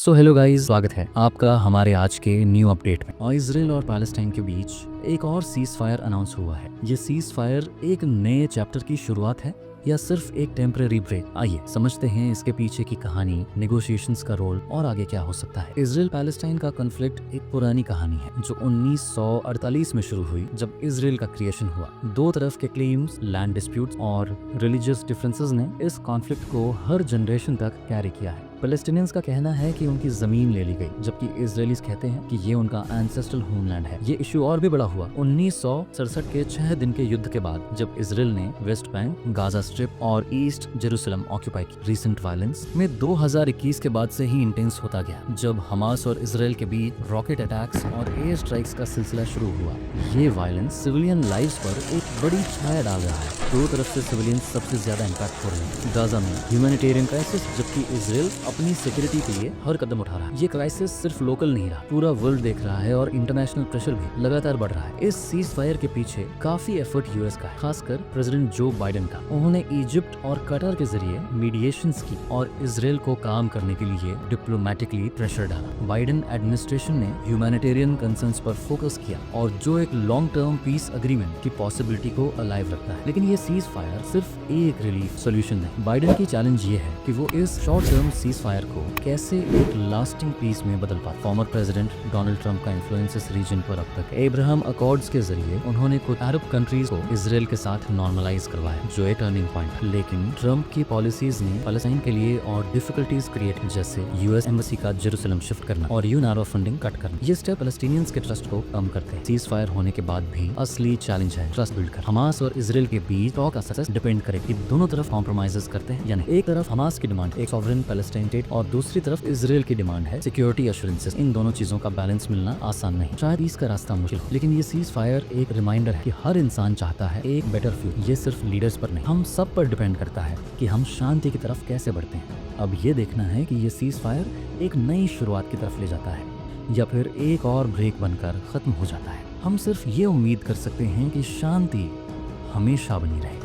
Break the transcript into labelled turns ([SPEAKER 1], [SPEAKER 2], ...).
[SPEAKER 1] So hello guys, स्वागत है आपका हमारे आज के न्यू अपडेट में। और इजराइल और पैलेस्टाइन के बीच एक और सीज फायर अनाउंस हुआ है। ये सीज फायर एक नए चैप्टर की शुरुआत है या सिर्फ एक टेम्परेरी ब्रेक? आइए समझते हैं इसके पीछे की कहानी, नेगोशिएशंस का रोल और आगे क्या हो सकता है। इजराइल पैलेस्टाइन का कॉन्फ्लिक्ट एक पुरानी कहानी है जो 1948 में शुरू हुई, जब इजराइल का क्रिएशन हुआ। दो तरफ के क्लेम्स, लैंड डिस्प्यूट्स और रिलीजियस डिफरेंसेस ने इस कॉन्फ्लिक्ट को हर जनरेशन तक कैरी किया है। पैलेस्टीनियंस का कहना है कि उनकी जमीन ले ली गई, जबकि इजरायलीज कहते हैं कि ये उनका एंसेस्ट्रल होमलैंड है। ये इशू और भी बड़ा हुआ 1967 के 6 दिन के युद्ध के बाद, जब इजराइल ने वेस्ट बैंक, गाजा स्ट्रिप और ईस्ट जेरूसलम ऑक्यूपाई की। रिसेंट वायलेंस में 2021 के बाद से ही इंटेंस होता गया, जब हमास और इजराइल के बीच रॉकेट अटैक्स और एयर स्ट्राइक्स का सिलसिला शुरू हुआ। ये वायलेंस सिविलियन लाइव्स पर एक बड़ी छाया डाल रहा है। दो तरफ से सिविलियन सबसे ज्यादा इम्पैक्ट हो रहे हैं। गाजा में ह्यूमैनिटेरियन क्राइसिस, जबकि इजराइल अपनी सिक्योरिटी के लिए हर कदम उठा रहा है। ये क्राइसिस सिर्फ लोकल नहीं रहा, पूरा वर्ल्ड देख रहा है और इंटरनेशनल प्रेशर भी लगातार बढ़ रहा है। इस सीज फायर के पीछे काफी एफर्ट यूएस का है, खासकर प्रेसिडेंट जो बाइडेन का। उन्होंने इजिप्ट और कतर के जरिए मीडिएशंस की और इजराइल को काम करने के लिए डिप्लोमेटिकली प्रेशर डाला। बाइडेन एडमिनिस्ट्रेशन ने ह्यूमैनिटेरियन कंसर्न्स पर फोकस किया और जो एक लॉन्ग टर्म पीस अग्रीमेंट की पॉसिबिलिटी को अलाइव रखता है। लेकिन ये सीज फायर सिर्फ एक रिलीफ सोल्यूशन है। बाइडेन की चैलेंज ये है कि वो इस शॉर्ट टर्म सीज फायर को कैसे एक लास्टिंग पीस में बदल पाए। फॉर्मर प्रेसिडेंट डोनाल्ड ट्रंप का इन्फ्लुएंस इस रीजन पर अब तक। अब्राहम अकॉर्ड्स के जरिए उन्होंने कुछ अरब कंट्रीज को इजराइल के साथ नॉर्मलाइज करवाया, जो एक टर्निंग पॉइंट है। लेकिन ट्रंप की पॉलिसीज ने पैलेस्टाइन के लिए और डिफिकल्टीज क्रिएट, जैसे यूएस एम्बेसी का जेरूसलम शिफ्ट करना और यूनारो फंडिंग कट करना। ये स्टेप पैलेस्टीनियंस के ट्रस्ट को कम करते हैं। सीज फायर होने के बाद भी असली चैलेंज है ट्रस्ट बिल्ड कर। हमास और इजराइल के बीच टॉक का सक्सेस डिपेंड करे कि दोनों तरफ कॉम्प्रोमाइजेस करते हैं या नहीं। एक तरफ हमास की डिमांड एक सॉवरेन पैलेस्टाइन स्टेट और दूसरी तरफ इजराइल की डिमांड है सिक्योरिटी एश्योरेंसेस। इन दोनों चीजों का बैलेंस मिलना आसान नहीं, शायद इसका रास्ता मुश्किल हो। लेकिन ये सीज फायर एक रिमाइंडर है कि हर इंसान चाहता है एक बेटर फ्यूचर। ये सिर्फ लीडर्स पर नहीं, हम सब पर डिपेंड करता है कि हम शांति की तरफ कैसे बढ़ते हैं। अब ये देखना है कि ये सीज फायर एक नई शुरुआत की तरफ ले जाता है या फिर एक और ब्रेक बनकर खत्म हो जाता है। हम सिर्फ ये उम्मीद कर सकते हैं कि शांति हमेशा बनी रहे।